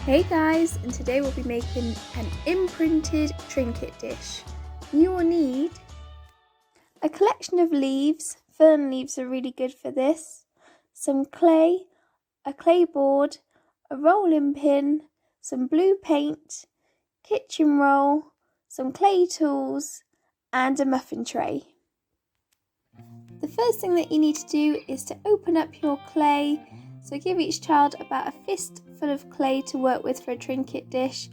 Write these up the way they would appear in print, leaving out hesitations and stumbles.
Hey guys, and today we'll be making an imprinted trinket dish. You will need a collection of leaves. Fern leaves are really good for this. Some clay, a clay board, a rolling pin, some blue paint, kitchen roll, some clay tools, and a muffin tray. The first thing that you need to do is to open up your clay. So give each child about a fistful of clay to work with for a trinket dish.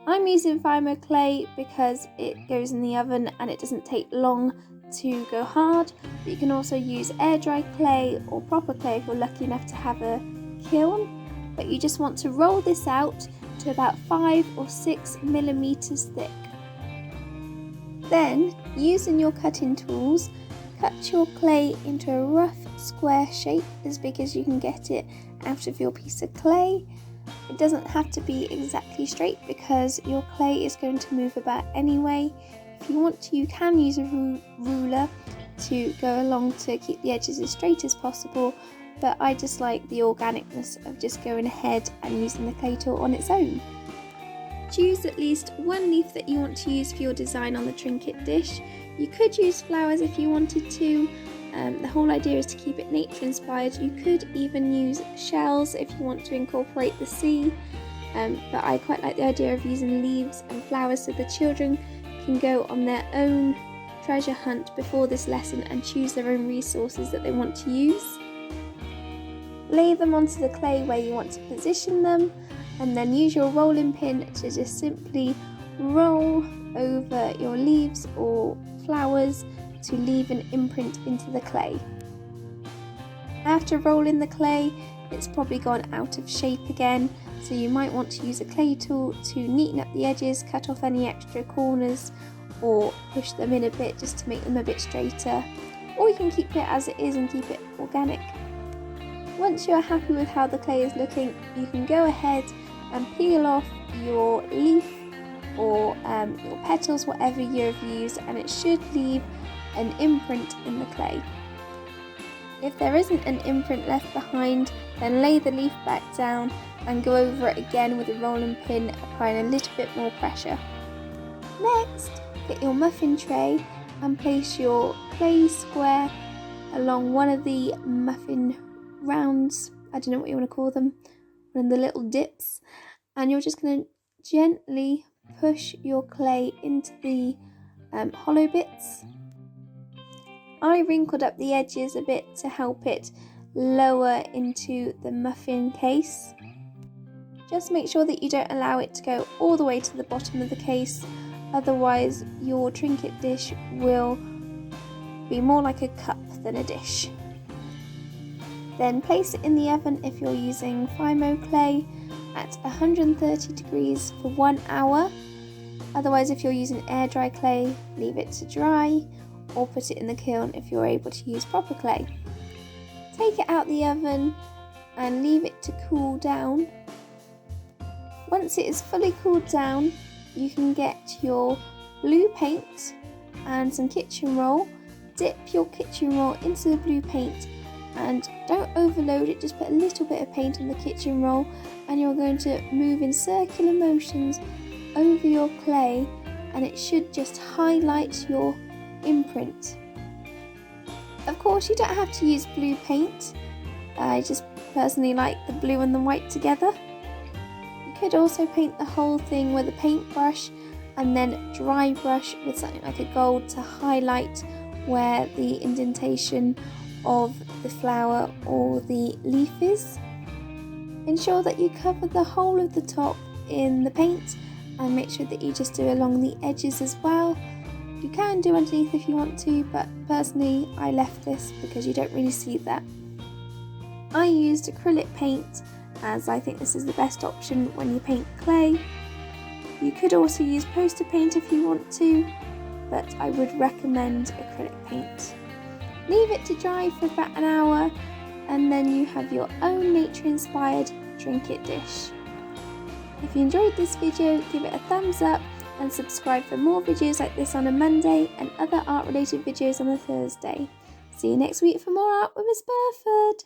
I'm using fimo clay because it goes in the oven and it doesn't take long to go hard. But you can also use air dry clay or proper clay if you're lucky enough to have a kiln. But you just want to roll this out to about 5 or 6 millimeters thick. Then, using your cutting tools, cut your clay into a rough square shape as big as you can get it out of your piece of clay. It doesn't have to be exactly straight because your clay is going to move about anyway. If you want to, you can use a ruler to go along to keep the edges as straight as possible, but I just like the organicness of just going ahead and using the clay tool on its own. Choose at least one leaf that you want to use for your design on the trinket dish. You could use flowers if you wanted to. The whole idea is to keep it nature inspired. You could even use shells if you want to incorporate the sea, but I quite like the idea of using leaves and flowers so the children can go on their own treasure hunt before this lesson and choose their own resources that they want to use. Lay them onto the clay where you want to position them, and then use your rolling pin to just simply roll over your leaves or flowers to leave an imprint into the clay. After rolling the clay, it's probably gone out of shape again, so you might want to use a clay tool to neaten up the edges, cut off any extra corners, or push them in a bit just to make them a bit straighter. Or you can keep it as it is and keep it organic. Once you're happy with how the clay is looking, you can go ahead and peel off your leaf or your petals, whatever you've used, and it should leave an imprint in the clay. If there isn't an imprint left behind, then lay the leaf back down and go over it again with a rolling pin, applying a little bit more pressure. Next, get your muffin tray and place your clay square along one of the muffin rounds, I don't know what you want to call them, one of the little dips, and you're just going to gently push your clay into the hollow bits. I wrinkled up the edges a bit to help it lower into the muffin case. Just make sure that you don't allow it to go all the way to the bottom of the case, otherwise your trinket dish will be more like a cup than a dish. Then place it in the oven if you're using fimo clay at 130 degrees for 1 hour. Otherwise, if you're using air dry clay, leave it to dry or put it in the kiln if you're able to use proper clay. Take it out the oven and leave it to cool down. Once it is fully cooled down, you can get your blue paint and some kitchen roll. Dip your kitchen roll into the blue paint and don't overload it, just put a little bit of paint on the kitchen roll, and you're going to move in circular motions over your clay, and it should just highlight your imprint. Of course, you don't have to use blue paint. I just personally like the blue and the white together. You could also paint the whole thing with a paintbrush and then dry brush with something like a gold to highlight where the indentation of the flower or the leaf is. Ensure that you cover the whole of the top in the paint and make sure that you just do along the edges as well. You can do underneath if you want to, but personally I left this because you don't really see that. I used acrylic paint as I think this is the best option when you paint clay. You could also use poster paint if you want to, but I would recommend acrylic paint. Leave it to dry for about an hour and then you have your own nature inspired trinket dish. If you enjoyed this video, give it a thumbs up and subscribe for more videos like this on a Monday and other art related videos on a Thursday. See you next week for more art with Miss Burford.